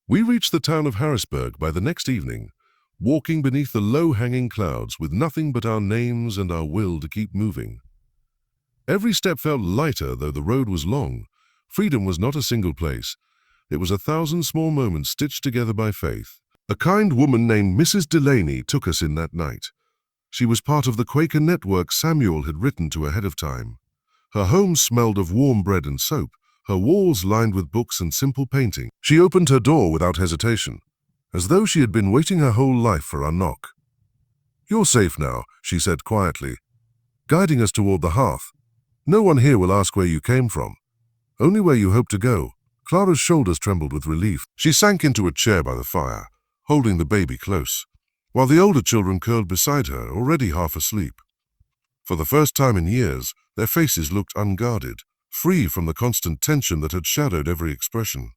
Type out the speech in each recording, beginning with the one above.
We reached the town of Harrisburg by the next evening, walking beneath the low-hanging clouds with nothing but our names and our will to keep moving. Every step felt lighter, though the road was long. Freedom was not a single place. It was 1,000 small moments stitched together by faith. A kind woman named Mrs. Delaney took us in that night. She was part of the Quaker network Samuel had written to ahead of time. Her home smelled of warm bread and soap, her walls lined with books and simple painting. She opened her door without hesitation, as though she had been waiting her whole life for our knock. "You're safe now," she said quietly, guiding us toward the hearth. "No one here will ask where you came from, only where you hope to go." Clara's shoulders trembled with relief. She sank into a chair by the fire, holding the baby close, while the older children curled beside her, already half asleep. For the first time in years, their faces looked unguarded, free from the constant tension that had shadowed every expression.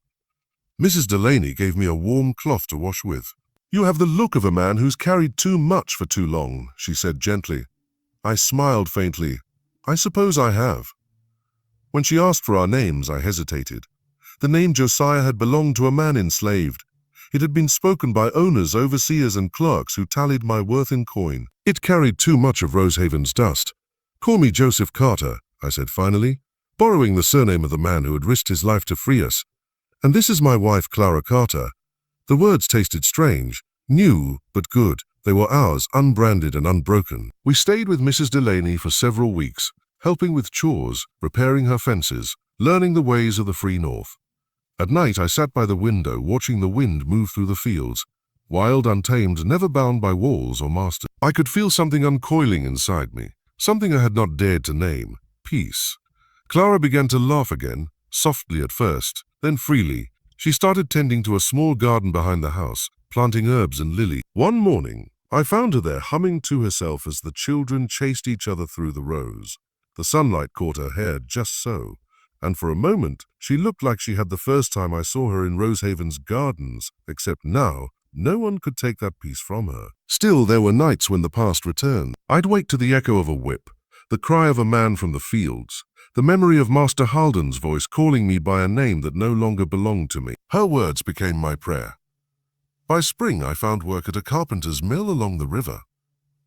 Mrs. Delaney gave me a warm cloth to wash with. "You have the look of a man who's carried too much for too long," she said gently. I smiled faintly. "I suppose I have." When she asked for our names, I hesitated. The name Josiah had belonged to a man enslaved. It had been spoken by owners, overseers, and clerks who tallied my worth in coin. It carried too much of Rosehaven's dust. "Call me Joseph Carter," I said finally, borrowing the surname of the man who had risked his life to free us. "And this is my wife, Clara Carter." The words tasted strange, new, but good. They were ours, unbranded and unbroken. We stayed with Mrs. Delaney for several weeks, helping with chores, repairing her fences, learning the ways of the free North. At night, I sat by the window, watching the wind move through the fields, wild, untamed, never bound by walls or masters. I could feel something uncoiling inside me, something I had not dared to name: peace. Clara began to laugh again, softly at first, then freely. She started tending to a small garden behind the house, planting herbs and lilies. One morning, I found her there humming to herself as the children chased each other through the rows. The sunlight caught her hair just so, and for a moment she looked like she had the first time I saw her in Rosehaven's gardens, except now no one could take that peace from her. Still, there were nights when the past returned. I'd wake to the echo of a whip, the cry of a man from the fields, the memory of Master Halden's voice calling me by a name that no longer belonged to me. Her words became my prayer. By spring, I found work at a carpenter's mill along the river.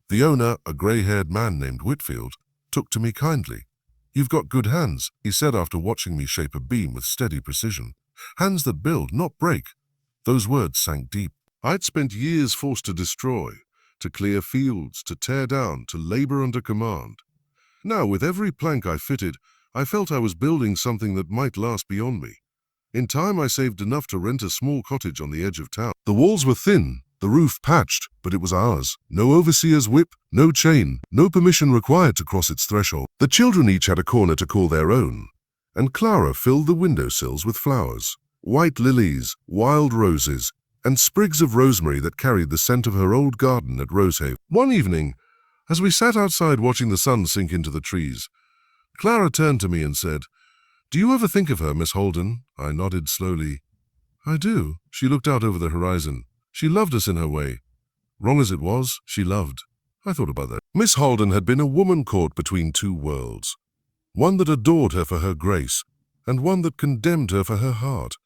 The owner, a gray-haired man named Whitfield, took to me kindly. "You've got good hands," he said after watching me shape a beam with steady precision. "Hands that build, not break." Those words sank deep. I'd spent years forced to destroy, to clear fields, to tear down, to labor under command. Now, with every plank I fitted, I felt I was building something that might last beyond me. In time, I saved enough to rent a small cottage on the edge of town. The walls were thin, the roof patched, but it was ours. No overseer's whip, no chain, no permission required to cross its threshold. The children each had a corner to call their own, and Clara filled the windowsills with flowers, white lilies, wild roses, and sprigs of rosemary that carried the scent of her old garden at Rosehaven. One evening, as we sat outside watching the sun sink into the trees, Clara turned to me and said, "Do you ever think of her, Miss Holden?" I nodded slowly. "I do." She looked out over the horizon. She loved us in her way. Wrong as it was, she loved. I thought about that. Miss Holden had been a woman caught between two worlds, one that adored her for her grace, and one that condemned her for her heart.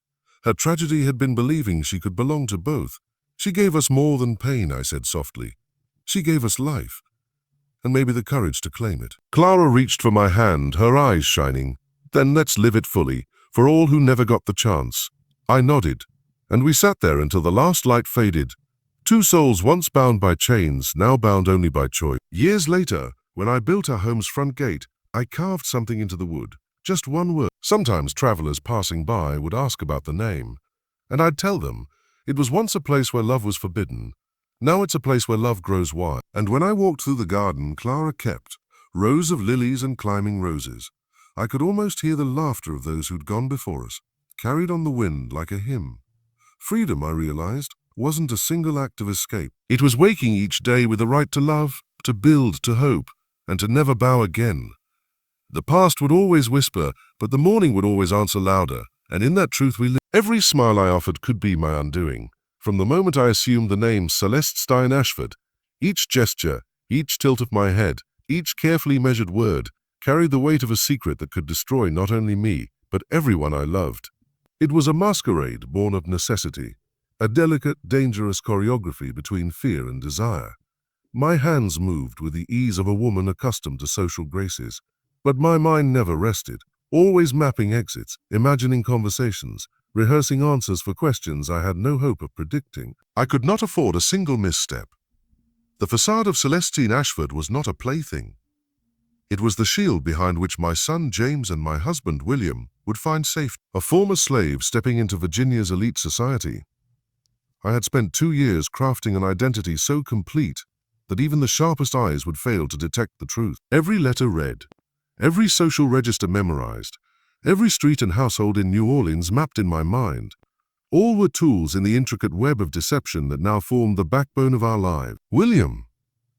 Her tragedy had been believing she could belong to both. "She gave us more than pain," I said softly. "She gave us life, and maybe the courage to claim it." Clara reached for my hand, her eyes shining. "Then let's live it fully, for all who never got the chance." I nodded, and we sat there until the last light faded. Two souls once bound by chains, now bound only by choice. Years later, when I built our home's front gate, I carved something into the wood, just one word. Sometimes travelers passing by would ask about the name, and I'd tell them, it was once a place where love was forbidden. Now it's a place where love grows wild. And when I walked through the garden Clara kept, rows of lilies and climbing roses, I could almost hear the laughter of those who'd gone before us, carried on the wind like a hymn. Freedom, I realized, wasn't a single act of escape. It was waking each day with the right to love, to build, to hope, and to never bow again. The past would always whisper, but the morning would always answer louder, and in that truth we lived. Every smile I offered could be my undoing. From the moment I assumed the name Celeste Stein Ashford, each gesture, each tilt of my head, each carefully measured word, carried the weight of a secret that could destroy not only me, but everyone I loved. It was a masquerade born of necessity, a delicate, dangerous choreography between fear and desire. My hands moved with the ease of a woman accustomed to social graces, but my mind never rested, always mapping exits, imagining conversations, rehearsing answers for questions I had no hope of predicting. I could not afford a single misstep. The facade of Celestine Ashford was not a plaything. It was the shield behind which my son James and my husband William would find safety. A former slave stepping into Virginia's elite society. I had spent 2 years crafting an identity so complete that even the sharpest eyes would fail to detect the truth. Every letter read, every social register memorized, every street and household in New Orleans mapped in my mind. All were tools in the intricate web of deception that now formed the backbone of our lives. William,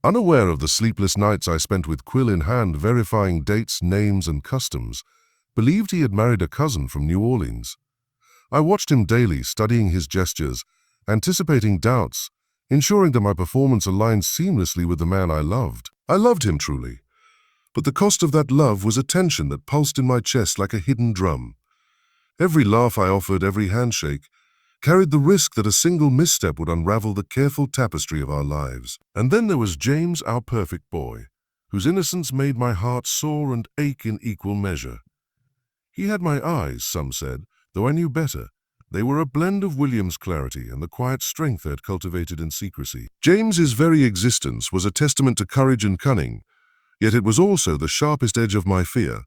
unaware of the sleepless nights I spent with quill in hand verifying dates, names, and customs, believed he had married a cousin from New Orleans. I watched him daily, studying his gestures, anticipating doubts, ensuring that my performance aligned seamlessly with the man I loved. I loved him truly, but the cost of that love was a tension that pulsed in my chest like a hidden drum. Every laugh I offered, every handshake, carried the risk that a single misstep would unravel the careful tapestry of our lives. And then there was James, our perfect boy, whose innocence made my heart soar and ache in equal measure. He had my eyes, some said, though I knew better. They were a blend of William's clarity and the quiet strength I had cultivated in secrecy. James's very existence was a testament to courage and cunning, yet it was also the sharpest edge of my fear.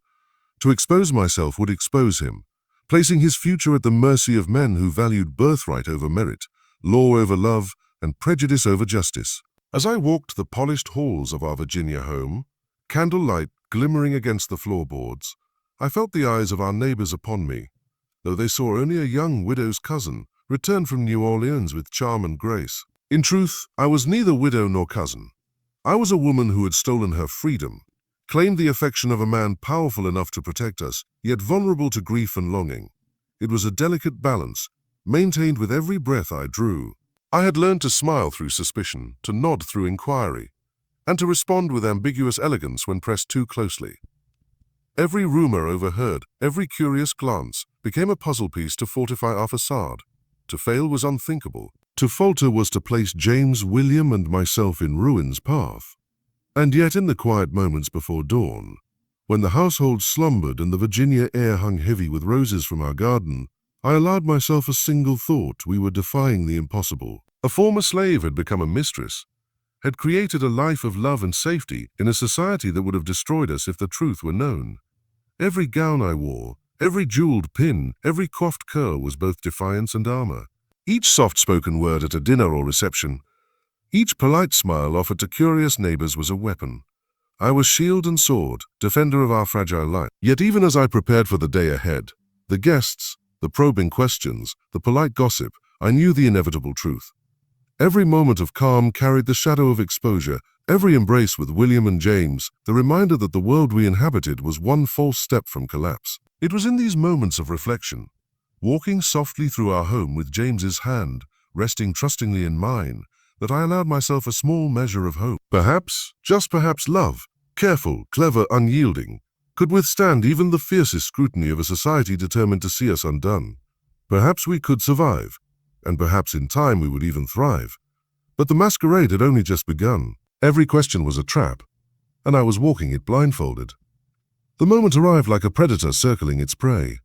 To expose myself would expose him, placing his future at the mercy of men who valued birthright over merit, law over love, and prejudice over justice. As I walked the polished halls of our Virginia home, candlelight glimmering against the floorboards, I felt the eyes of our neighbors upon me, though they saw only a young widow's cousin, returned from New Orleans with charm and grace. In truth, I was neither widow nor cousin. I was a woman who had stolen her freedom, claimed the affection of a man powerful enough to protect us, yet vulnerable to grief and longing. It was a delicate balance, maintained with every breath I drew. I had learned to smile through suspicion, to nod through inquiry, and to respond with ambiguous elegance when pressed too closely. Every rumor overheard, every curious glance, became a puzzle piece to fortify our facade. To fail was unthinkable. To falter was to place James, William, and myself in ruin's path. And yet in the quiet moments before dawn, when the household slumbered and the Virginia air hung heavy with roses from our garden, I allowed myself a single thought: we were defying the impossible. A former slave had become a mistress, had created a life of love and safety in a society that would have destroyed us if the truth were known. Every gown I wore, every jeweled pin, every coiffed curl was both defiance and armor. Each soft-spoken word at a dinner or reception, each polite smile offered to curious neighbors was a weapon. I was shield and sword, defender of our fragile life. Yet even as I prepared for the day ahead, the guests, the probing questions, the polite gossip, I knew the inevitable truth. Every moment of calm carried the shadow of exposure, every embrace with William and James, the reminder that the world we inhabited was one false step from collapse. It was in these moments of reflection, walking softly through our home with James's hand resting trustingly in mine, that I allowed myself a small measure of hope. Perhaps, just perhaps, love, careful, clever, unyielding, could withstand even the fiercest scrutiny of a society determined to see us undone. Perhaps we could survive, and perhaps in time we would even thrive. But the masquerade had only just begun. Every question was a trap, and I was walking it blindfolded. The moment arrived like a predator circling its prey.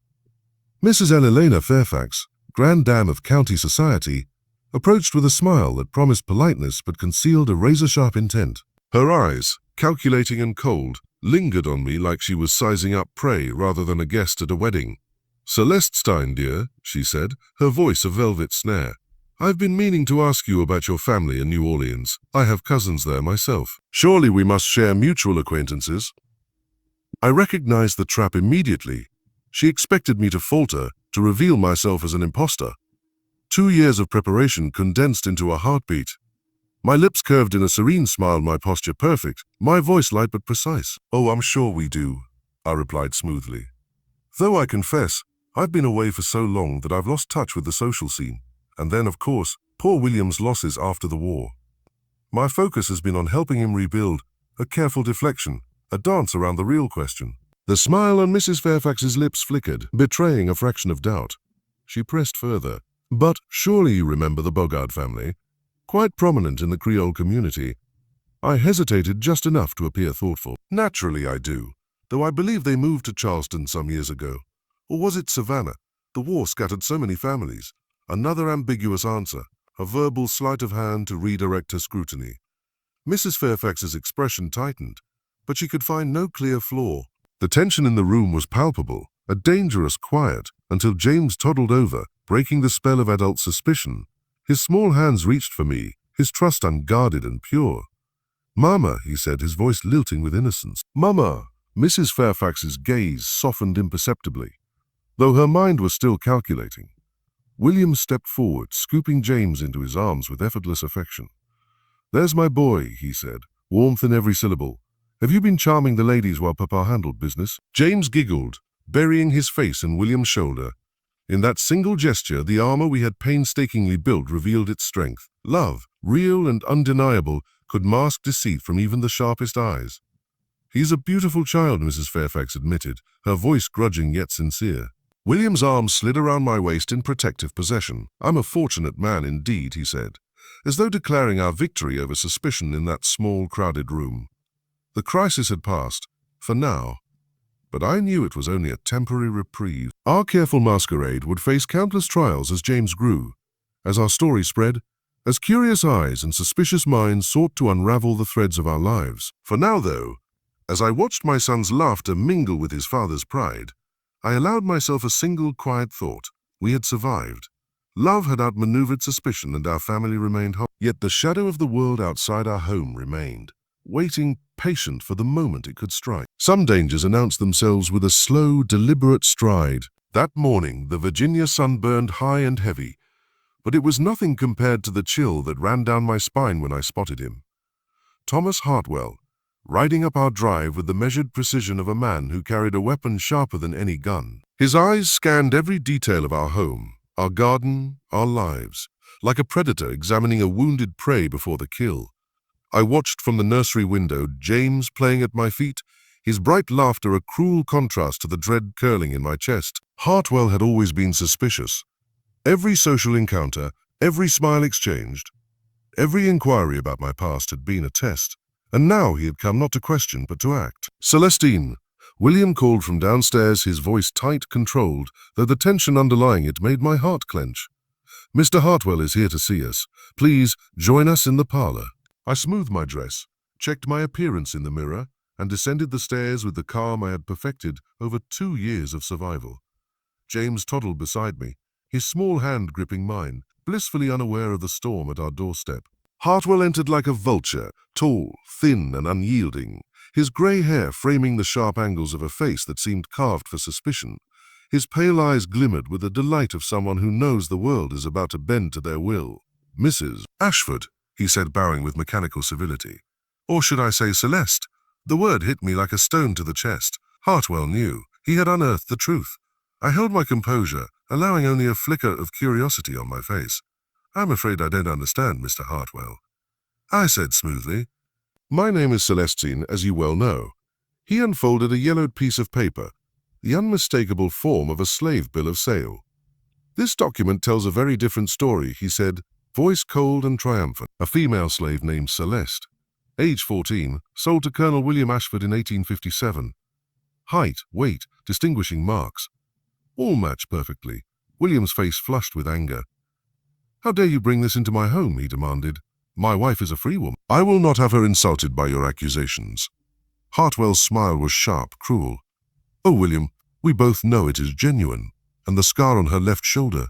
Mrs. Elena Fairfax, Grand Dame of County Society, approached with a smile that promised politeness but concealed a razor-sharp intent. Her eyes, calculating and cold, lingered on me like she was sizing up prey rather than a guest at a wedding. "Celestine, dear," she said, her voice a velvet snare. "I've been meaning to ask you about your family in New Orleans. I have cousins there myself. Surely we must share mutual acquaintances." I recognized the trap immediately. She expected me to falter, to reveal myself as an imposter. 2 years of preparation condensed into a heartbeat. My lips curved in a serene smile, my posture perfect, my voice light but precise. "Oh, I'm sure we do," I replied smoothly. "Though I confess, I've been away for so long that I've lost touch with the social scene. And then, of course, poor William's losses after the war. My focus has been on helping him rebuild, a careful deflection, a dance around the real question." The smile on Mrs. Fairfax's lips flickered, betraying a fraction of doubt. She pressed further. But surely you remember the Bogard family, quite prominent in the Creole community. I hesitated just enough to appear thoughtful. Naturally I do, though I believe they moved to Charleston some years ago. Or was it Savannah? The war scattered so many families. Another ambiguous answer, a verbal sleight of hand to redirect her scrutiny. Mrs. Fairfax's expression tightened, but she could find no clear flaw. The tension in the room was palpable, a dangerous quiet, until James toddled over, breaking the spell of adult suspicion. His small hands reached for me, his trust unguarded and pure. "Mama," he said, his voice lilting with innocence. "Mama!" Mrs. Fairfax's gaze softened imperceptibly, though her mind was still calculating. William stepped forward, scooping James into his arms with effortless affection. "There's my boy," he said, warmth in every syllable. "Have you been charming the ladies while Papa handled business?" James giggled, burying his face in William's shoulder. In that single gesture, the armor we had painstakingly built revealed its strength. Love, real and undeniable, could mask deceit from even the sharpest eyes. "He's a beautiful child," Mrs. Fairfax admitted, her voice grudging yet sincere. William's arm slid around my waist in protective possession. "I'm a fortunate man indeed," he said, as though declaring our victory over suspicion in that small, crowded room. The crisis had passed, for now, but I knew it was only a temporary reprieve. Our careful masquerade would face countless trials as James grew, as our story spread, as curious eyes and suspicious minds sought to unravel the threads of our lives. For now, though, as I watched my son's laughter mingle with his father's pride, I allowed myself a single quiet thought. We had survived. Love had outmaneuvered suspicion and our family remained whole. Yet the shadow of the world outside our home remained, waiting patient for the moment it could strike. Some dangers announced themselves with a slow, deliberate stride. That morning, the Virginia sun burned high and heavy, but it was nothing compared to the chill that ran down my spine when I spotted him. Thomas Hartwell, riding up our drive with the measured precision of a man who carried a weapon sharper than any gun. His eyes scanned every detail of our home, our garden, our lives, like a predator examining a wounded prey before the kill. I watched from the nursery window, James playing at my feet, his bright laughter a cruel contrast to the dread curling in my chest. Hartwell had always been suspicious. Every social encounter, every smile exchanged, every inquiry about my past had been a test. And now he had come not to question, but to act. "Celestine," William called from downstairs, his voice tight, controlled, though the tension underlying it made my heart clench. "Mr. Hartwell is here to see us. Please join us in the parlor." I smoothed my dress, checked my appearance in the mirror, and descended the stairs with the calm I had perfected over 2 years of survival. James toddled beside me, his small hand gripping mine, blissfully unaware of the storm at our doorstep. Hartwell entered like a vulture, tall, thin, and unyielding, his grey hair framing the sharp angles of a face that seemed carved for suspicion. His pale eyes glimmered with the delight of someone who knows the world is about to bend to their will. "Mrs. Ashford," he said, bowing with mechanical civility. Or should I say Celeste? The word hit me like a stone to the chest. Hartwell knew. He had unearthed the truth. I held my composure, allowing only a flicker of curiosity on my face. "I'm afraid I don't understand, Mr. Hartwell," I said smoothly. "My name is Celestine, as you well know." He unfolded a yellowed piece of paper, the unmistakable form of a slave bill of sale. "This document tells a very different story," he said, voice cold and triumphant. "A female slave named Celeste, age 14, sold to Colonel William Ashford in 1857. Height, weight, distinguishing marks, all match perfectly." William's face flushed with anger. "How dare you bring this into my home?" he demanded. "My wife is a free woman. I will not have her insulted by your accusations." Hartwell's smile was sharp, cruel. "Oh, William, we both know it is genuine. And the scar on her left shoulder,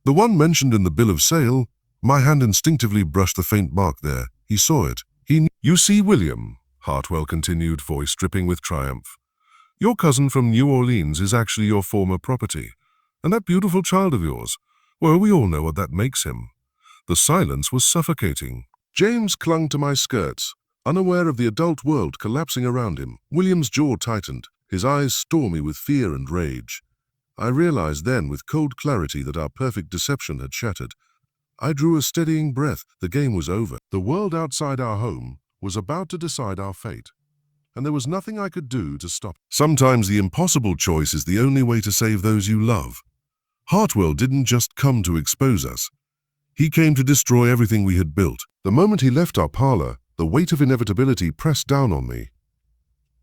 the one mentioned in the bill of sale," my hand instinctively brushed the faint mark there. He saw it. "You see, William," Hartwell continued, voice dripping with triumph, "your cousin from New Orleans is actually your former property. And that beautiful child of yours, well, we all know what that makes him." The silence was suffocating. James clung to my skirts, unaware of the adult world collapsing around him. William's jaw tightened, his eyes stormy with fear and rage. I realized then with cold clarity that our perfect deception had shattered. I drew a steadying breath. The game was over. The world outside our home was about to decide our fate, and there was nothing I could do to stop. Sometimes the impossible choice is the only way to save those you love. Hartwell didn't just come to expose us. He came to destroy everything we had built. The moment he left our parlor, the weight of inevitability pressed down on me.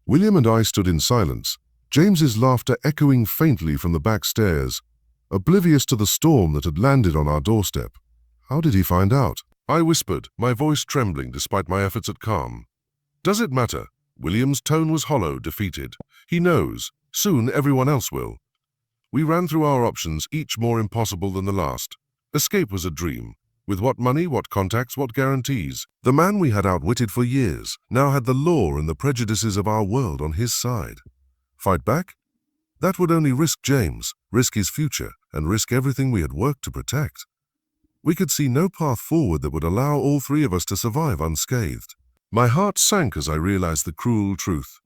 William and I stood in silence, James's laughter echoing faintly from the back stairs, oblivious to the storm that had landed on our doorstep. How did he find out? I whispered, my voice trembling despite my efforts at calm. Does it matter? William's tone was hollow, defeated. He knows. Soon everyone else will. We ran through our options, each more impossible than the last. Escape was a dream. With what money, what contacts, what guarantees? The man we had outwitted for years now had the law and the prejudices of our world on his side. Fight back? That would only risk James, risk his future, and risk everything we had worked to protect. We could see no path forward that would allow all three of us to survive unscathed. My heart sank as I realized the cruel truth.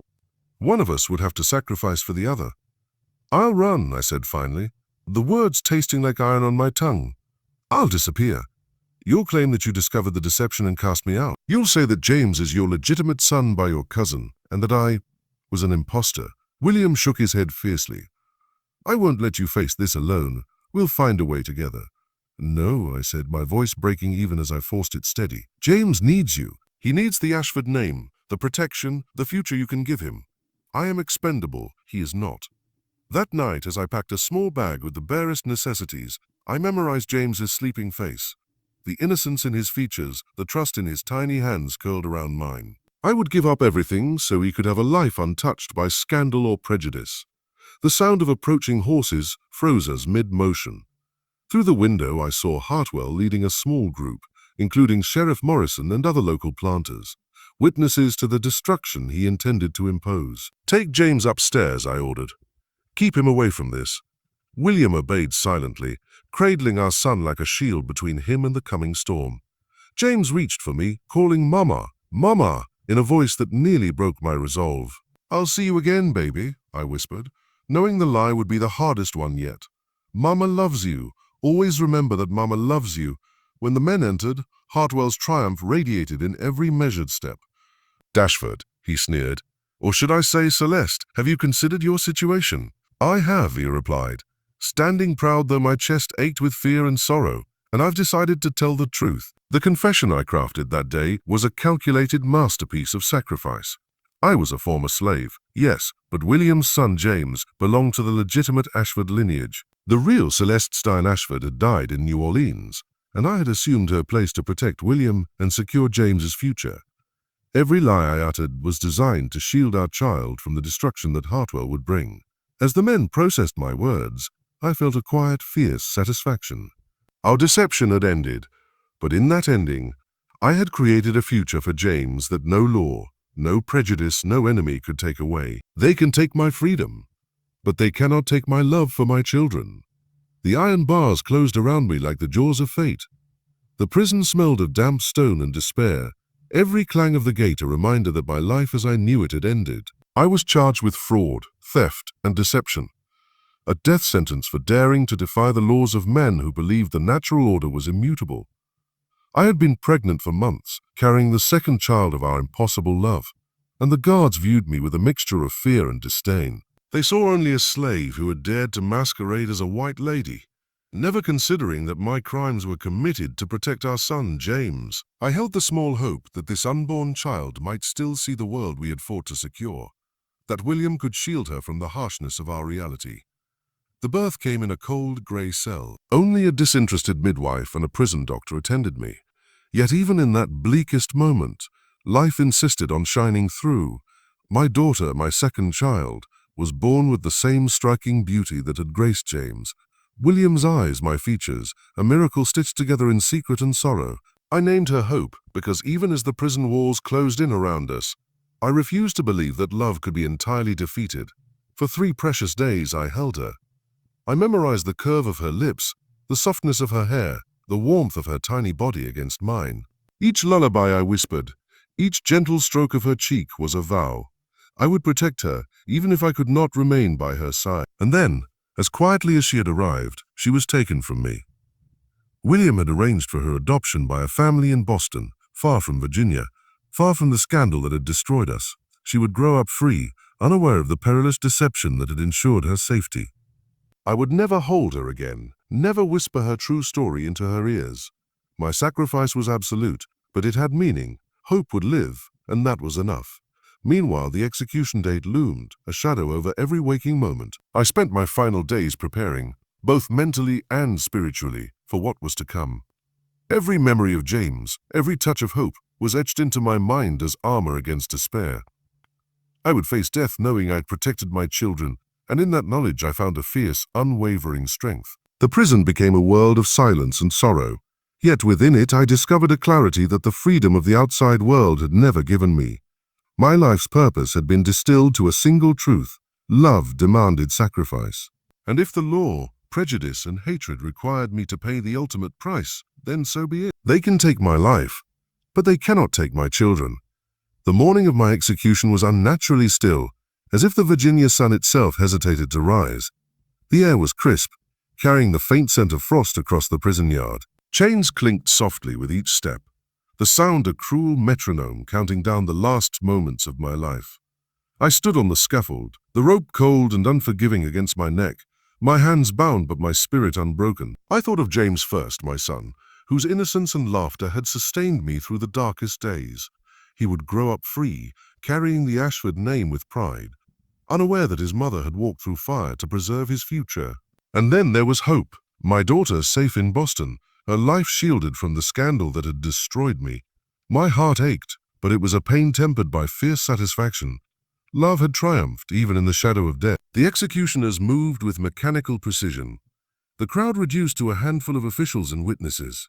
One of us would have to sacrifice for the other. I'll run, I said finally, the words tasting like iron on my tongue. I'll disappear. You'll claim that you discovered the deception and cast me out. You'll say that James is your legitimate son by your cousin, and that I was an imposter. William shook his head fiercely. I won't let you face this alone. We'll find a way together. No, I said, my voice breaking even as I forced it steady. James needs you. He needs the Ashford name, the protection, the future you can give him. I am expendable. He is not. That night, as I packed a small bag with the barest necessities, I memorized James's sleeping face. The innocence in his features, the trust in his tiny hands curled around mine. I would give up everything so he could have a life untouched by scandal or prejudice. The sound of approaching horses froze us mid-motion. Through the window I saw Hartwell leading a small group, including Sheriff Morrison and other local planters, witnesses to the destruction he intended to impose. Take James upstairs, I ordered. Keep him away from this. William obeyed silently, cradling our son like a shield between him and the coming storm. James reached for me, calling Mama, Mama, in a voice that nearly broke my resolve. I'll see you again, baby, I whispered, knowing the lie would be the hardest one yet. Mama loves you. Always remember that Mama loves you. When the men entered, Hartwell's triumph radiated in every measured step. Dashford, he sneered. Or should I say Celeste, have you considered your situation? I have, he replied, standing proud though my chest ached with fear and sorrow, and I've decided to tell the truth. The confession I crafted that day was a calculated masterpiece of sacrifice. I was a former slave, yes, but William's son James belonged to the legitimate Ashford lineage. The real Celeste Stein Ashford had died in New Orleans, and I had assumed her place to protect William and secure James's future. Every lie I uttered was designed to shield our child from the destruction that Hartwell would bring. As the men processed my words, I felt a quiet, fierce satisfaction. Our deception had ended, but in that ending, I had created a future for James that no law, no prejudice, no enemy could take away. They can take my freedom, but they cannot take my love for my children. The iron bars closed around me like the jaws of fate. The prison smelled of damp stone and despair, every clang of the gate a reminder that my life as I knew it had ended. I was charged with fraud, theft, and deception. A death sentence for daring to defy the laws of men who believed the natural order was immutable. I had been pregnant for months, carrying the second child of our impossible love, and the guards viewed me with a mixture of fear and disdain. They saw only a slave who had dared to masquerade as a white lady, never considering that my crimes were committed to protect our son, James. I held the small hope that this unborn child might still see the world we had fought to secure, that William could shield her from the harshness of our reality. The birth came in a cold, grey cell. Only a disinterested midwife and a prison doctor attended me. Yet even in that bleakest moment, life insisted on shining through. My daughter, my second child, was born with the same striking beauty that had graced James. William's eyes, my features, a miracle stitched together in secret and sorrow. I named her Hope because even as the prison walls closed in around us, I refused to believe that love could be entirely defeated. For 3 precious days I held her. I memorized the curve of her lips, the softness of her hair, the warmth of her tiny body against mine. Each lullaby I whispered, each gentle stroke of her cheek was a vow. I would protect her, even if I could not remain by her side. And then, as quietly as she had arrived, she was taken from me. William had arranged for her adoption by a family in Boston, far from Virginia, far from the scandal that had destroyed us. She would grow up free, unaware of the perilous deception that had ensured her safety. I would never hold her again, never whisper her true story into her ears. My sacrifice was absolute, but it had meaning. Hope would live, and that was enough. Meanwhile, the execution date loomed, a shadow over every waking moment. I spent my final days preparing, both mentally and spiritually, for what was to come. Every memory of James, every touch of hope, was etched into my mind as armor against despair. I would face death knowing I'd protected my children, and in that knowledge I found a fierce, unwavering strength. The prison became a world of silence and sorrow, yet within it I discovered a clarity that the freedom of the outside world had never given me. My life's purpose had been distilled to a single truth: love demanded sacrifice. And if the law, prejudice, and hatred required me to pay the ultimate price, then so be it. They can take my life, but they cannot take my children. The morning of my execution was unnaturally still, as if the Virginia sun itself hesitated to rise. The air was crisp, carrying the faint scent of frost across the prison yard. Chains clinked softly with each step, the sound a cruel metronome counting down the last moments of my life. I stood on the scaffold, the rope cold and unforgiving against my neck, my hands bound but my spirit unbroken. I thought of James first, my son, whose innocence and laughter had sustained me through the darkest days. He would grow up free, carrying the Ashford name with pride, unaware that his mother had walked through fire to preserve his future. And then there was Hope, my daughter safe in Boston, her life shielded from the scandal that had destroyed me. My heart ached, but it was a pain tempered by fierce satisfaction. Love had triumphed, even in the shadow of death. The executioners moved with mechanical precision. The crowd reduced to a handful of officials and witnesses.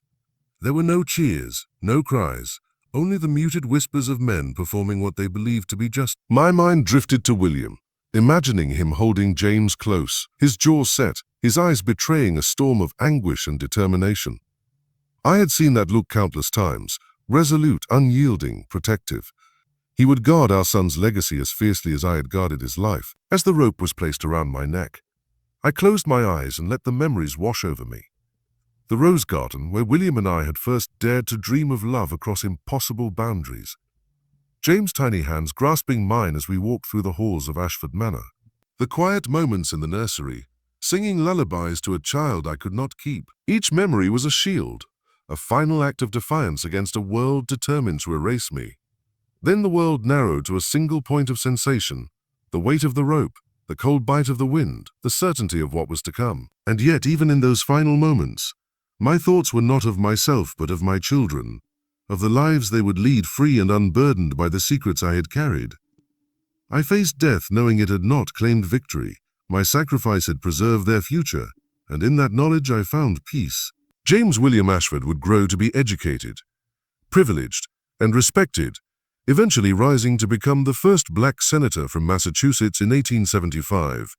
There were no cheers, no cries, only the muted whispers of men performing what they believed to be just. My mind drifted to William, imagining him holding James close, his jaws set, his eyes betraying a storm of anguish and determination. I had seen that look countless times, resolute, unyielding, protective. He would guard our son's legacy as fiercely as I had guarded his life. As the rope was placed around my neck, I closed my eyes and let the memories wash over me. The rose garden, where William and I had first dared to dream of love across impossible boundaries. James' tiny hands grasping mine as we walked through the halls of Ashford Manor. The quiet moments in the nursery, singing lullabies to a child I could not keep. Each memory was a shield, a final act of defiance against a world determined to erase me. Then the world narrowed to a single point of sensation, the weight of the rope, the cold bite of the wind, the certainty of what was to come. And yet, even in those final moments, my thoughts were not of myself but of my children, of the lives they would lead free and unburdened by the secrets I had carried. I faced death knowing it had not claimed victory. My sacrifice had preserved their future, and in that knowledge I found peace. James William Ashford would grow to be educated, privileged, and respected, eventually rising to become the first black senator from Massachusetts in 1875.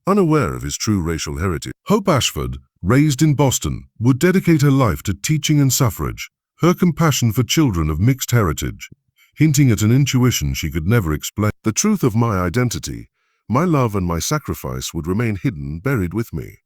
Unaware of his true racial heritage, Hope Ashford, raised in Boston, would dedicate her life to teaching and suffrage, her compassion for children of mixed heritage, hinting at an intuition she could never explain. The truth of my identity, my love and my sacrifice would remain hidden, buried with me.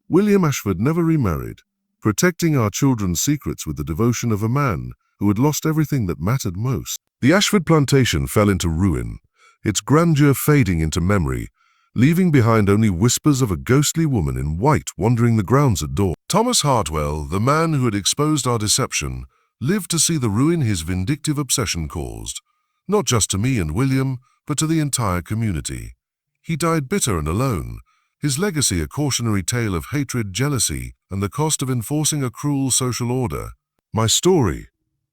William Ashford never remarried, protecting our children's secrets with the devotion of a man who had lost everything that mattered most. The Ashford plantation fell into ruin, its grandeur fading into memory, leaving behind only whispers of a ghostly woman in white wandering the grounds at dawn. Thomas Hartwell, the man who had exposed our deception, lived to see the ruin his vindictive obsession caused, not just to me and William, but to the entire community. He died bitter and alone, his legacy a cautionary tale of hatred, jealousy, and the cost of enforcing a cruel social order. My story,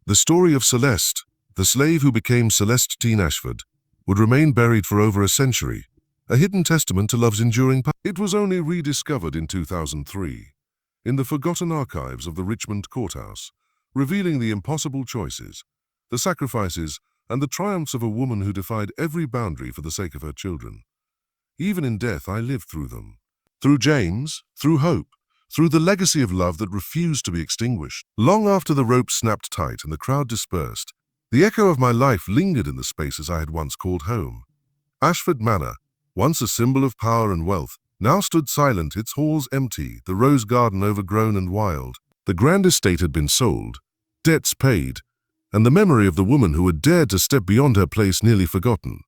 the story of Celeste, the slave who became Celestine Ashford, would remain buried for over a century, a hidden testament to love's enduring power. It was only rediscovered in 2003, in the forgotten archives of the Richmond courthouse, revealing the impossible choices, the sacrifices, and the triumphs of a woman who defied every boundary for the sake of her children. Even in death, I lived through them. Through James, through Hope, through the legacy of love that refused to be extinguished. Long after the rope snapped tight and the crowd dispersed, the echo of my life lingered in the spaces I had once called home. Ashford Manor, once a symbol of power and wealth, now stood silent, its halls empty, the rose garden overgrown and wild. The grand estate had been sold, debts paid, and the memory of the woman who had dared to step beyond her place nearly forgotten.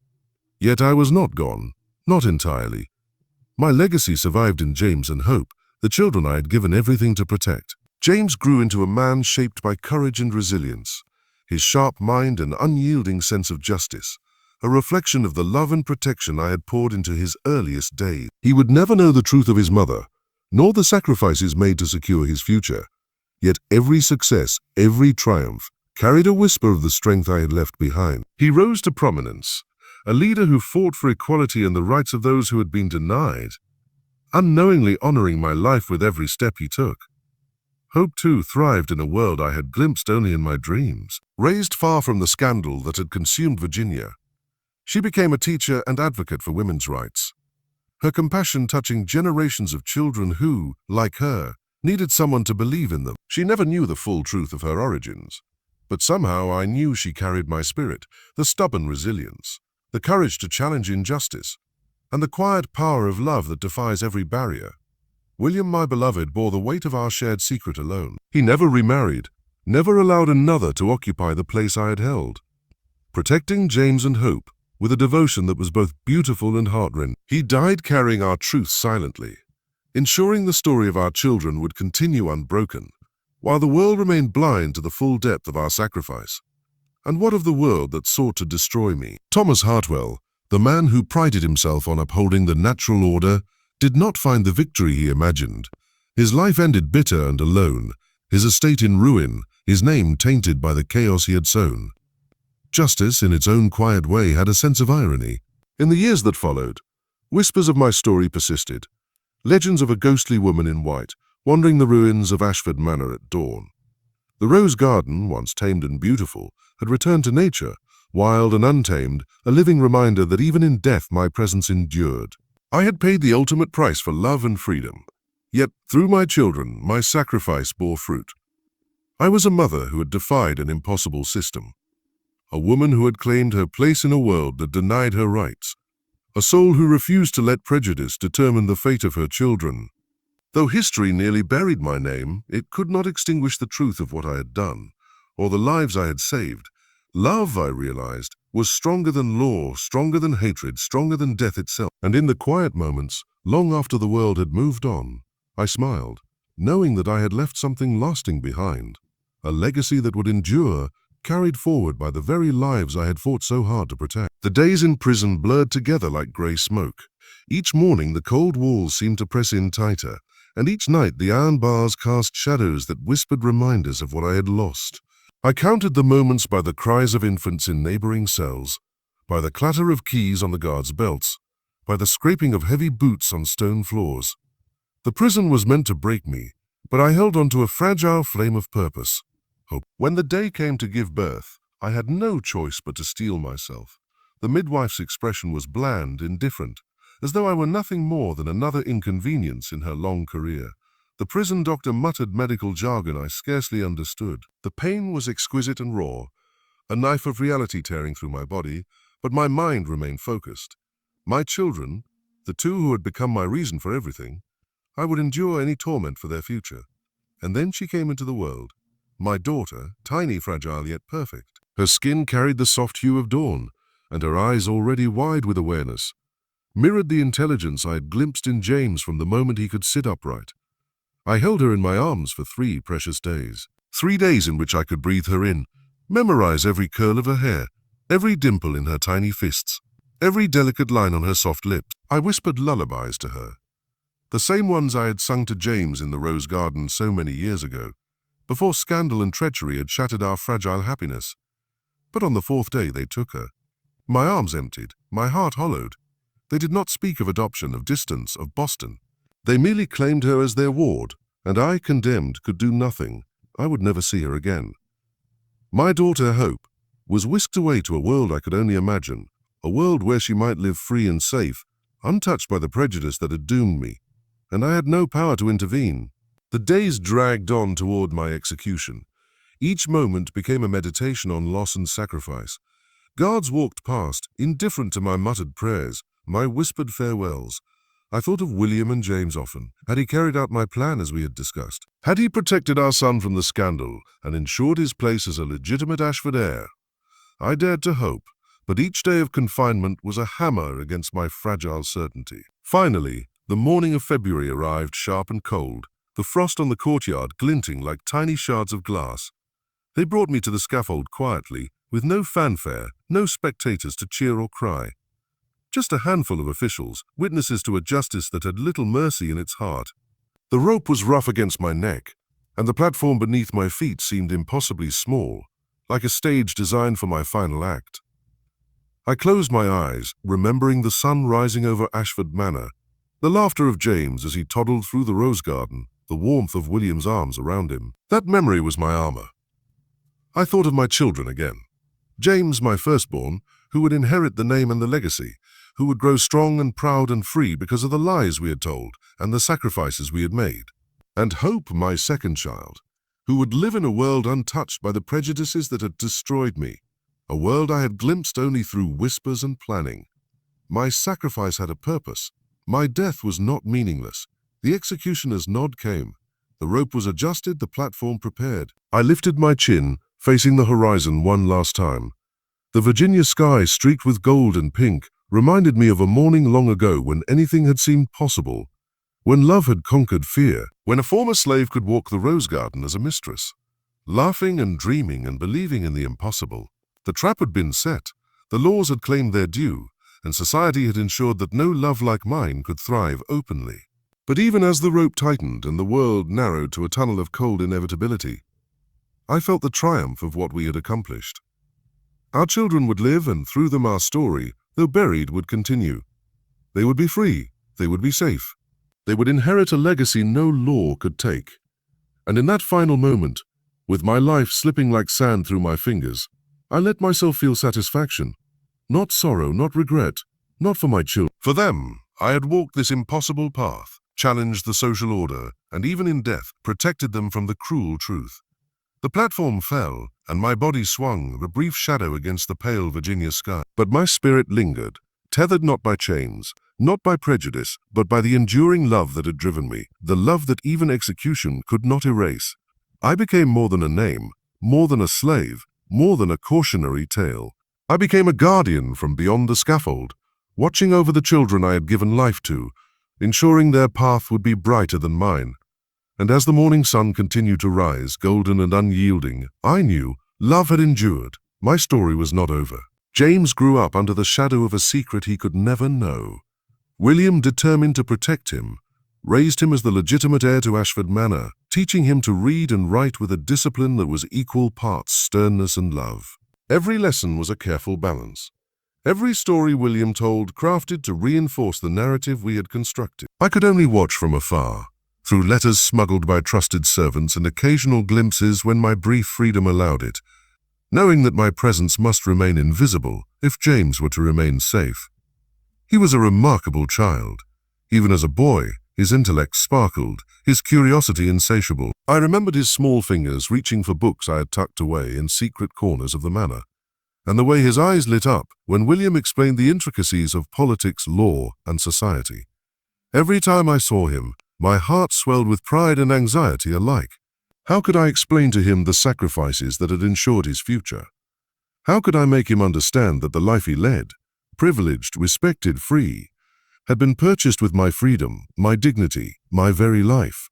Yet I was not gone, not entirely. My legacy survived in James and Hope, the children I had given everything to protect. James grew into a man shaped by courage and resilience, his sharp mind and unyielding sense of justice, a reflection of the love and protection I had poured into his earliest days. He would never know the truth of his mother, nor the sacrifices made to secure his future. Yet every success, every triumph, carried a whisper of the strength I had left behind. He rose to prominence, a leader who fought for equality and the rights of those who had been denied, unknowingly honoring my life with every step he took. Hope, too, thrived in a world I had glimpsed only in my dreams. Raised far from the scandal that had consumed Virginia, she became a teacher and advocate for women's rights, her compassion touching generations of children who, like her, needed someone to believe in them. She never knew the full truth of her origins, but somehow I knew she carried my spirit, the stubborn resilience, the courage to challenge injustice, and the quiet power of love that defies every barrier. William, my beloved, bore the weight of our shared secret alone. He never remarried, never allowed another to occupy the place I had held, protecting James and Hope with a devotion that was both beautiful and heart-rending. He died carrying our truth silently, ensuring the story of our children would continue unbroken, while the world remained blind to the full depth of our sacrifice. And what of the world that sought to destroy me? Thomas Hartwell, the man who prided himself on upholding the natural order, did not find the victory he imagined. His life ended bitter and alone, his estate in ruin, his name tainted by the chaos he had sown. Justice, in its own quiet way, had a sense of irony. In the years that followed, whispers of my story persisted, legends of a ghostly woman in white, wandering the ruins of Ashford Manor at dawn. The rose garden, once tamed and beautiful, had returned to nature, wild and untamed, a living reminder that even in death my presence endured. I had paid the ultimate price for love and freedom, yet through my children my sacrifice bore fruit. I was a mother who had defied an impossible system, a woman who had claimed her place in a world that denied her rights, a soul who refused to let prejudice determine the fate of her children. Though history nearly buried my name, it could not extinguish the truth of what I had done, or the lives I had saved. Love, I realized, was stronger than law, stronger than hatred, stronger than death itself. And in the quiet moments, long after the world had moved on, I smiled, knowing that I had left something lasting behind, a legacy that would endure, carried forward by the very lives I had fought so hard to protect. The days in prison blurred together like grey smoke. Each morning the cold walls seemed to press in tighter, and each night the iron bars cast shadows that whispered reminders of what I had lost. I counted the moments by the cries of infants in neighboring cells, by the clatter of keys on the guards' belts, by the scraping of heavy boots on stone floors. The prison was meant to break me, but I held on to a fragile flame of purpose, hope. When the day came to give birth, I had no choice but to steel myself. The midwife's expression was bland, indifferent, as though I were nothing more than another inconvenience in her long career. The prison doctor muttered medical jargon I scarcely understood. The pain was exquisite and raw, a knife of reality tearing through my body, but my mind remained focused. My children, the two who had become my reason for everything, I would endure any torment for their future. And then she came into the world. My daughter, tiny, fragile, yet perfect. Her skin carried the soft hue of dawn, and her eyes, already wide with awareness, mirrored the intelligence I had glimpsed in James from the moment he could sit upright. I held her in my arms for 3 precious days. 3 days in which I could breathe her in, memorize every curl of her hair, every dimple in her tiny fists, every delicate line on her soft lips. I whispered lullabies to her, the same ones I had sung to James in the rose garden so many years ago, before scandal and treachery had shattered our fragile happiness. But on the 4th day they took her. My arms emptied, my heart hollowed. They did not speak of adoption, of distance, of Boston. They merely claimed her as their ward, and I, condemned, could do nothing. I would never see her again. My daughter, Hope, was whisked away to a world I could only imagine, a world where she might live free and safe, untouched by the prejudice that had doomed me, and I had no power to intervene. The days dragged on toward my execution. Each moment became a meditation on loss and sacrifice. Guards walked past, indifferent to my muttered prayers, my whispered farewells. I thought of William and James often. Had he carried out my plan as we had discussed? Had he protected our son from the scandal and ensured his place as a legitimate Ashford heir? I dared to hope, but each day of confinement was a hammer against my fragile certainty. Finally, The morning of February arrived sharp and cold, the frost on the courtyard glinting like tiny shards of glass. They brought me to the scaffold quietly, with no fanfare, no spectators to cheer or cry. Just a handful of officials, witnesses to a justice that had little mercy in its heart. The rope was rough against my neck, and the platform beneath my feet seemed impossibly small, like a stage designed for my final act. I closed my eyes, remembering the sun rising over Ashford Manor, the laughter of James as he toddled through the rose garden, the warmth of William's arms around him. That memory was my armor. I thought of my children again. James, my firstborn, who would inherit the name and the legacy, who would grow strong and proud and free because of the lies we had told and the sacrifices we had made. And Hope, my second child, who would live in a world untouched by the prejudices that had destroyed me, a world I had glimpsed only through whispers and planning. My sacrifice had a purpose. My death was not meaningless. The executioner's nod came. The rope was adjusted, the platform prepared. I lifted my chin, facing the horizon one last time. The Virginia sky, streaked with gold and pink, reminded me of a morning long ago when anything had seemed possible, when love had conquered fear, when a former slave could walk the rose garden as a mistress, laughing and dreaming and believing in the impossible. The trap had been set, the laws had claimed their due, and society had ensured that no love like mine could thrive openly. But even as the rope tightened and the world narrowed to a tunnel of cold inevitability, I felt the triumph of what we had accomplished. Our children would live, and through them our story, though buried, would continue. They would be free, they would be safe. They would inherit a legacy no law could take. And in that final moment, with my life slipping like sand through my fingers, I let myself feel satisfaction. Not sorrow, not regret, not for my children. For them, I had walked this impossible path, challenged the social order, and even in death, protected them from the cruel truth. The platform fell, and my body swung, a brief shadow against the pale Virginia sky. But my spirit lingered, tethered not by chains, not by prejudice, but by the enduring love that had driven me, the love that even execution could not erase. I became more than a name, more than a slave, more than a cautionary tale. I became a guardian from beyond the scaffold, watching over the children I had given life to, ensuring their path would be brighter than mine. And as the morning sun continued to rise, golden and unyielding, I knew love had endured. My story was not over. James grew up under the shadow of a secret he could never know. William, determined to protect him, raised him as the legitimate heir to Ashford Manor, teaching him to read and write with a discipline that was equal parts sternness and love. Every lesson was a careful balance. Every story William told crafted to reinforce the narrative we had constructed. I could only watch from afar, through letters smuggled by trusted servants and occasional glimpses when my brief freedom allowed it, knowing that my presence must remain invisible if James were to remain safe. He was a remarkable child. Even as a boy, his intellect sparkled, his curiosity insatiable. I remembered his small fingers reaching for books I had tucked away in secret corners of the manor, and the way his eyes lit up when William explained the intricacies of politics, law, and society. Every time I saw him, my heart swelled with pride and anxiety alike. How could I explain to him the sacrifices that had ensured his future? How could I make him understand that the life he led, privileged, respected, free, had been purchased with my freedom, my dignity, my very life?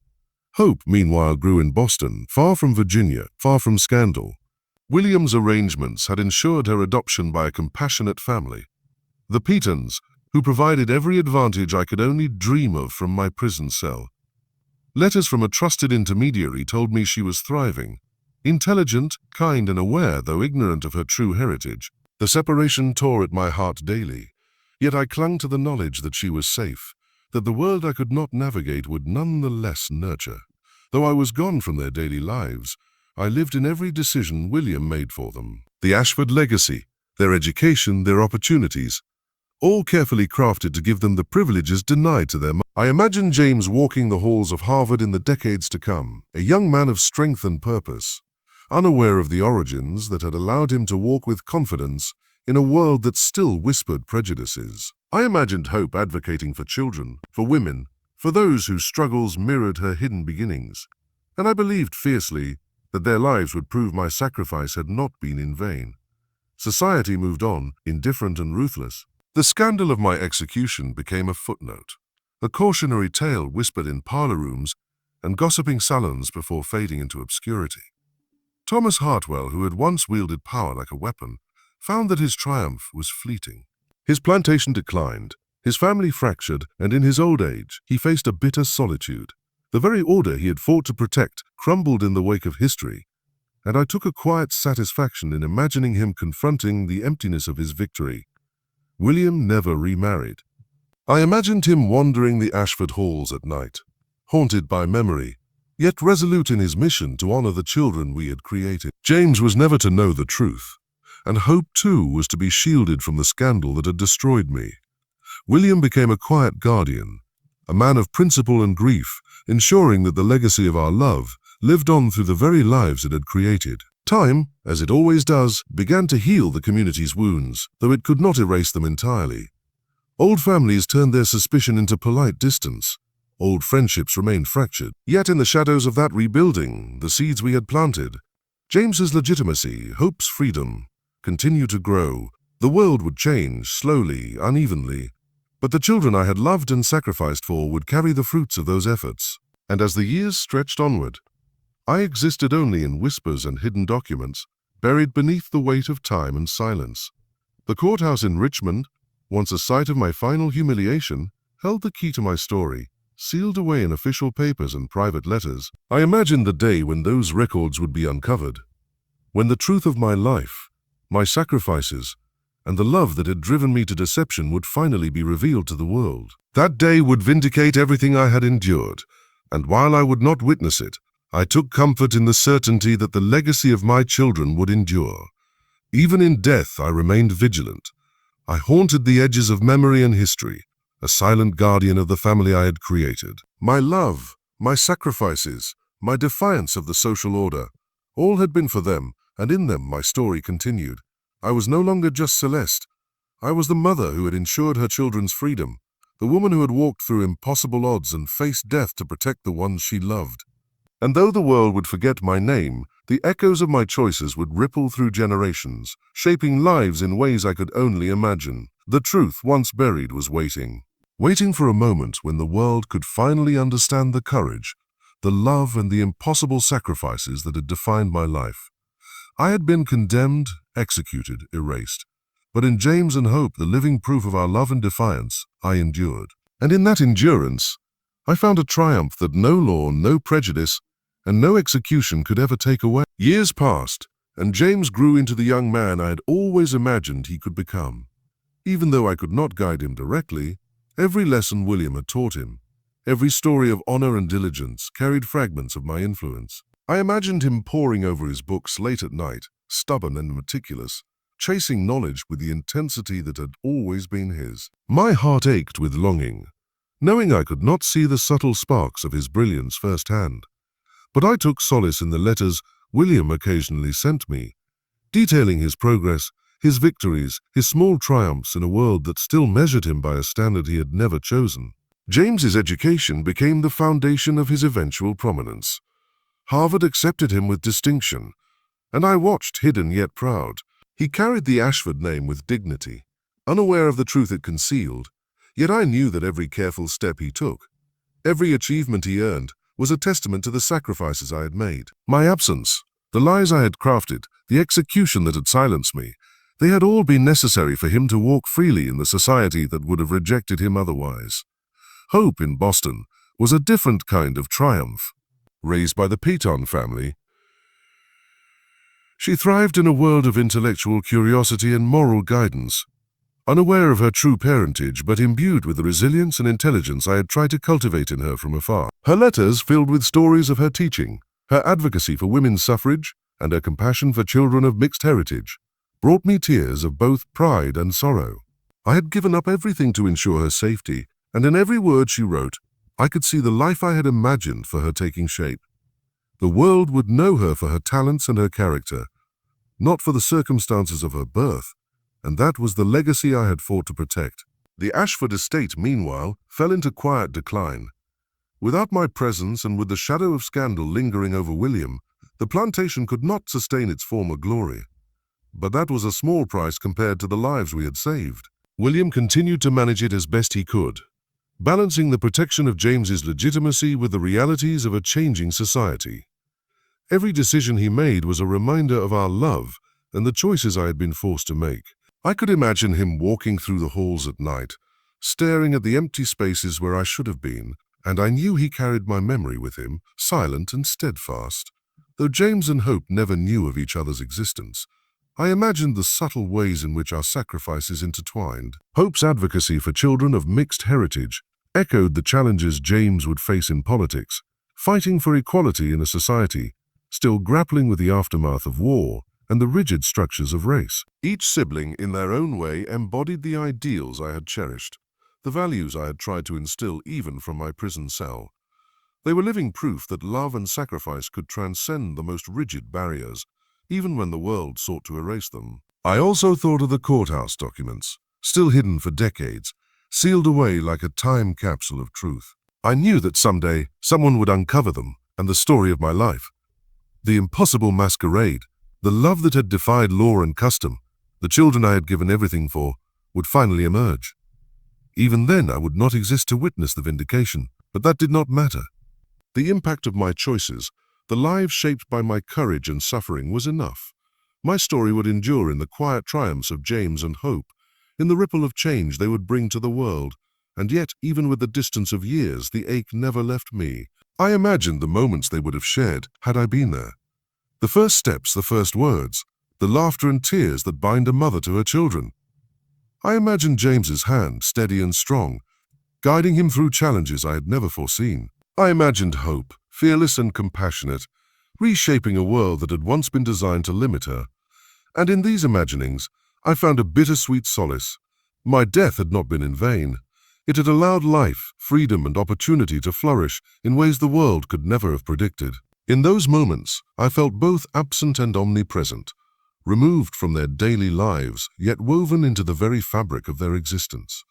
Hope, meanwhile, grew in Boston, far from Virginia, far from scandal. William's arrangements had ensured her adoption by a compassionate family, the Petons, who provided every advantage I could only dream of from my prison cell. Letters from a trusted intermediary told me she was thriving, intelligent, kind, and aware, though ignorant of her true heritage. The separation tore at my heart daily, yet I clung to the knowledge that she was safe, that the world I could not navigate would none the less nurture. Though I was gone from their daily lives, I lived in every decision William made for them. The Ashford legacy, their education, their opportunities, all carefully crafted to give them the privileges denied to them. I imagined James walking the halls of Harvard in the decades to come, a young man of strength and purpose, unaware of the origins that had allowed him to walk with confidence in a world that still whispered prejudices. I imagined Hope advocating for children, for women, for those whose struggles mirrored her hidden beginnings, and I believed fiercely that their lives would prove my sacrifice had not been in vain. Society moved on, indifferent and ruthless. The scandal of my execution became a footnote, a cautionary tale whispered in parlor rooms and gossiping salons before fading into obscurity. Thomas Hartwell, who had once wielded power like a weapon, found that his triumph was fleeting. His plantation declined, his family fractured, and in his old age he faced a bitter solitude. The very order he had fought to protect crumbled in the wake of history, and I took a quiet satisfaction in imagining him confronting the emptiness of his victory. William never remarried. I imagined him wandering the Ashford halls at night, haunted by memory, yet resolute in his mission to honor the children we had created. James was never to know the truth, and Hope too was to be shielded from the scandal that had destroyed me. William became a quiet guardian, a man of principle and grief, ensuring that the legacy of our love lived on through the very lives it had created. Time, as it always does, began to heal the community's wounds, though it could not erase them entirely. Old families turned their suspicion into polite distance. Old friendships remained fractured. Yet in the shadows of that rebuilding, the seeds we had planted, James's legitimacy, Hope's freedom, continued to grow. The world would change, slowly, unevenly, but the children I had loved and sacrificed for would carry the fruits of those efforts. And as the years stretched onward, I existed only in whispers and hidden documents, buried beneath the weight of time and silence. The courthouse in Richmond, once a site of my final humiliation, held the key to my story, sealed away in official papers and private letters. I imagined the day when those records would be uncovered, when the truth of my life, my sacrifices, and the love that had driven me to deception would finally be revealed to the world. That day would vindicate everything I had endured, and while I would not witness it, I took comfort in the certainty that the legacy of my children would endure. Even in death, I remained vigilant. I haunted the edges of memory and history, a silent guardian of the family I had created. My love, my sacrifices, my defiance of the social order, all had been for them, and in them my story continued. I was no longer just Celeste. I was the mother who had ensured her children's freedom, the woman who had walked through impossible odds and faced death to protect the ones she loved. And though the world would forget my name, the echoes of my choices would ripple through generations, shaping lives in ways I could only imagine. The truth, once buried, was waiting for a moment when the world could finally understand the courage, the love, and the impossible sacrifices that had defined my life. I had been condemned, executed, erased. But in James and Hope, the living proof of our love and defiance, I endured. And in that endurance, I found a triumph that no law, no prejudice, and no execution could ever take away. Years passed, and James grew into the young man I had always imagined he could become. Even though I could not guide him directly, every lesson William had taught him, every story of honor and diligence carried fragments of my influence. I imagined him poring over his books late at night, stubborn and meticulous, chasing knowledge with the intensity that had always been his. My heart ached with longing, knowing I could not see the subtle sparks of his brilliance firsthand. But I took solace in the letters William occasionally sent me, detailing his progress, his victories, his small triumphs in a world that still measured him by a standard he had never chosen. James's education became the foundation of his eventual prominence. Harvard accepted him with distinction, and I watched, hidden yet proud. He carried the Ashford name with dignity, unaware of the truth it concealed, yet I knew that every careful step he took, every achievement he earned, was a testament to the sacrifices I had made. My absence, the lies I had crafted, the execution that had silenced me, they had all been necessary for him to walk freely in the society that would have rejected him otherwise. Hope in Boston was a different kind of triumph. Raised by the Peyton family, she thrived in a world of intellectual curiosity and moral guidance, unaware of her true parentage but imbued with the resilience and intelligence I had tried to cultivate in her from afar. Her letters, filled with stories of her teaching, her advocacy for women's suffrage, and her compassion for children of mixed heritage, brought me tears of both pride and sorrow. I had given up everything to ensure her safety, and in every word she wrote, I could see the life I had imagined for her taking shape. The world would know her for her talents and her character, not for the circumstances of her birth, and that was the legacy I had fought to protect. The Ashford estate, meanwhile, fell into quiet decline. Without my presence and with the shadow of scandal lingering over William, the plantation could not sustain its former glory. But that was a small price compared to the lives we had saved. William continued to manage it as best he could, balancing the protection of James's legitimacy with the realities of a changing society. Every decision he made was a reminder of our love and the choices I had been forced to make. I could imagine him walking through the halls at night, staring at the empty spaces where I should have been, and I knew he carried my memory with him, silent and steadfast. Though James and Hope never knew of each other's existence, I imagined the subtle ways in which our sacrifices intertwined. Hope's advocacy for children of mixed heritage echoed the challenges James would face in politics, fighting for equality in a society still grappling with the aftermath of war and the rigid structures of race. Each sibling, in their own way, embodied the ideals I had cherished, the values I had tried to instill even from my prison cell. They were living proof that love and sacrifice could transcend the most rigid barriers, even when the world sought to erase them. I also thought of the courthouse documents, still hidden for decades, sealed away like a time capsule of truth. I knew that someday someone would uncover them, and the story of my life, the impossible masquerade, the love that had defied law and custom, the children I had given everything for, would finally emerge. Even then, I would not exist to witness the vindication, but that did not matter. The impact of my choices, the lives shaped by my courage and suffering, was enough. My story would endure in the quiet triumphs of James and Hope, in the ripple of change they would bring to the world, and yet, even with the distance of years, the ache never left me. I imagined the moments they would have shared had I been there. The first steps, the first words, the laughter and tears that bind a mother to her children. I imagined James's hand, steady and strong, guiding him through challenges I had never foreseen. I imagined Hope, fearless and compassionate, reshaping a world that had once been designed to limit her. And in these imaginings, I found a bittersweet solace. My death had not been in vain. It had allowed life, freedom, and opportunity to flourish in ways the world could never have predicted. In those moments, I felt both absent and omnipresent, removed from their daily lives, yet woven into the very fabric of their existence.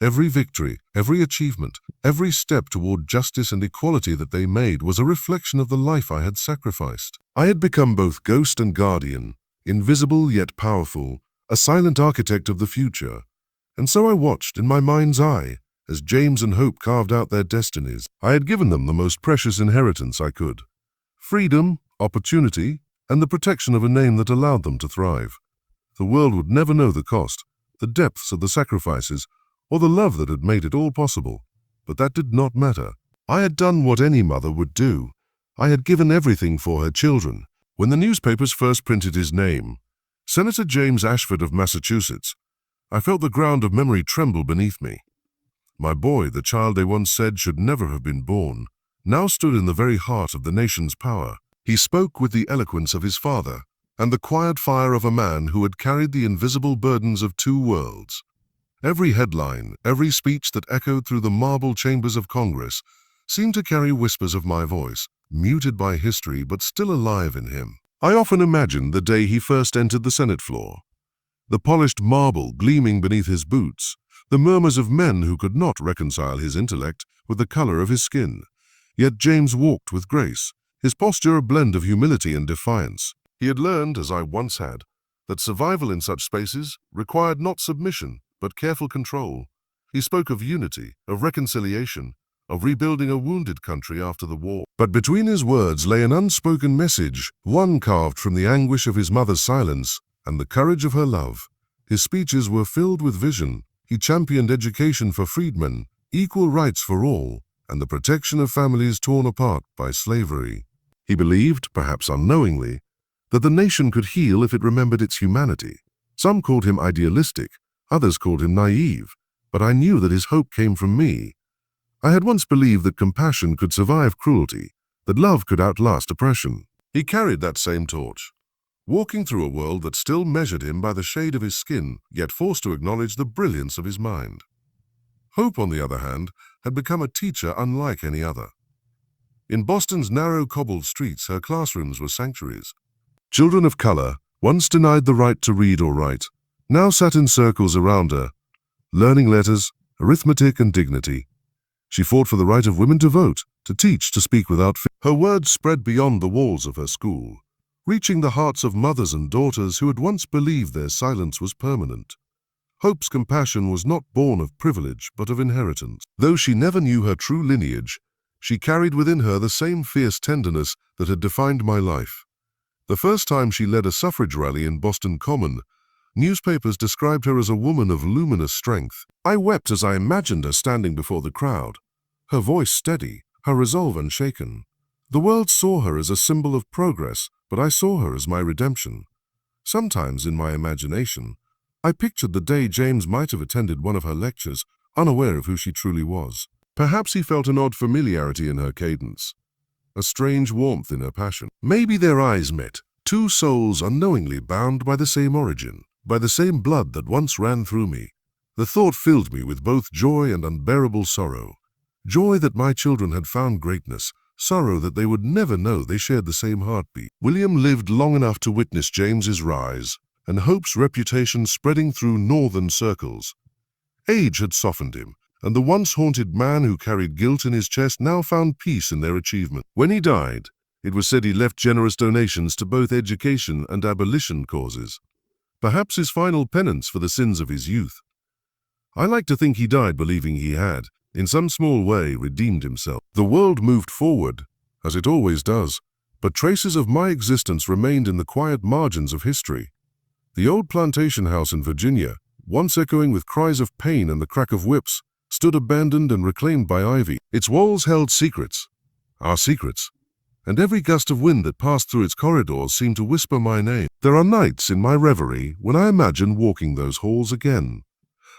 Every victory, every achievement, every step toward justice and equality that they made was a reflection of the life I had sacrificed. I had become both ghost and guardian, invisible yet powerful, a silent architect of the future. And so I watched in my mind's eye as James and Hope carved out their destinies. I had given them the most precious inheritance I could: freedom, opportunity, and the protection of a name that allowed them to thrive. The world would never know the cost, the depths of the sacrifices, or the love that had made it all possible. But that did not matter. I had done what any mother would do. I had given everything for her children. When the newspapers first printed his name, Senator James Ashford of Massachusetts, I felt the ground of memory tremble beneath me. My boy, the child they once said should never have been born, now stood in the very heart of the nation's power. He spoke with the eloquence of his father and the quiet fire of a man who had carried the invisible burdens of two worlds. Every headline, every speech that echoed through the marble chambers of Congress seemed to carry whispers of my voice, muted by history but still alive in him. I often imagined the day he first entered the Senate floor. The polished marble gleaming beneath his boots, the murmurs of men who could not reconcile his intellect with the color of his skin. Yet James walked with grace, his posture a blend of humility and defiance. He had learned, as I once had, that survival in such spaces required not submission, but careful control. He spoke of unity, of reconciliation, of rebuilding a wounded country after the war. But between his words lay an unspoken message, one carved from the anguish of his mother's silence and the courage of her love. His speeches were filled with vision. He championed education for freedmen, equal rights for all, and the protection of families torn apart by slavery. He believed, perhaps unknowingly, that the nation could heal if it remembered its humanity. Some called him idealistic, others called him naive, but I knew that his hope came from me. I had once believed that compassion could survive cruelty, that love could outlast oppression. He carried that same torch, walking through a world that still measured him by the shade of his skin, yet forced to acknowledge the brilliance of his mind. Hope, on the other hand, had become a teacher unlike any other. In Boston's narrow cobbled streets, her classrooms were sanctuaries. Children of color, once denied the right to read or write, now sat in circles around her, learning letters, arithmetic, and dignity. She fought for the right of women to vote, to teach, to speak without fear. Her words spread beyond the walls of her school, reaching the hearts of mothers and daughters who had once believed their silence was permanent. Hope's compassion was not born of privilege, but of inheritance. Though she never knew her true lineage, she carried within her the same fierce tenderness that had defined my life. The first time she led a suffrage rally in Boston Common, newspapers described her as a woman of luminous strength. I wept as I imagined her standing before the crowd, her voice steady, her resolve unshaken. The world saw her as a symbol of progress, but I saw her as my redemption. Sometimes in my imagination, I pictured the day James might have attended one of her lectures, unaware of who she truly was. Perhaps he felt an odd familiarity in her cadence, a strange warmth in her passion. Maybe their eyes met, two souls unknowingly bound by the same origin, by the same blood that once ran through me. The thought filled me with both joy and unbearable sorrow. Joy that my children had found greatness, sorrow that they would never know they shared the same heartbeat. William lived long enough to witness James's rise, and Hope's reputation spreading through northern circles. Age had softened him, and the once haunted man who carried guilt in his chest now found peace in their achievement. When he died, it was said he left generous donations to both education and abolition causes, perhaps his final penance for the sins of his youth. I like to think he died believing he had, in some small way, redeemed himself. The world moved forward, as it always does, but traces of my existence remained in the quiet margins of history. The old plantation house in Virginia, once echoing with cries of pain and the crack of whips, stood abandoned and reclaimed by ivy. Its walls held secrets, our secrets, and every gust of wind that passed through its corridors seemed to whisper my name. There are nights in my reverie when I imagine walking those halls again.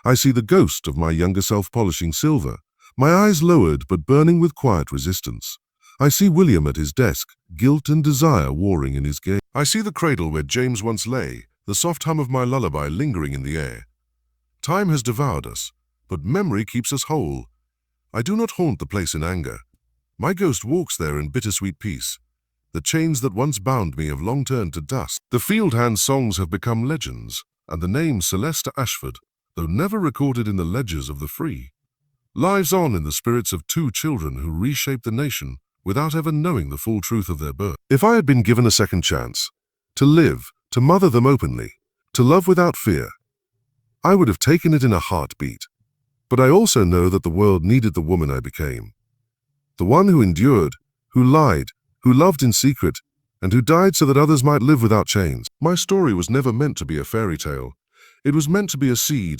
I see the ghost of my younger self polishing silver, my eyes lowered but burning with quiet resistance. I see William at his desk, guilt and desire warring in his gaze. I see the cradle where James once lay, the soft hum of my lullaby lingering in the air. Time has devoured us, but memory keeps us whole. I do not haunt the place in anger. My ghost walks there in bittersweet peace. The chains that once bound me have long turned to dust. The field hand songs have become legends, and the name Celesta Ashford, though never recorded in the ledgers of the free, lives on in the spirits of two children who reshaped the nation without ever knowing the full truth of their birth. If I had been given a second chance, to live, to mother them openly, to love without fear, I would have taken it in a heartbeat. But I also know that the world needed the woman I became. The one who endured, who lied, who loved in secret, and who died so that others might live without chains. My story was never meant to be a fairy tale. It was meant to be a seed,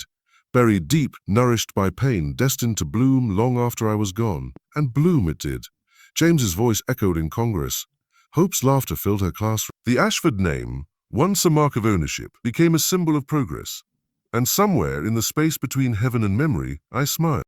buried deep, nourished by pain, destined to bloom long after I was gone. And bloom it did. James's voice echoed in Congress. Hope's laughter filled her classroom. The Ashford name, once a mark of ownership, became a symbol of progress. And somewhere in the space between heaven and memory, I smiled.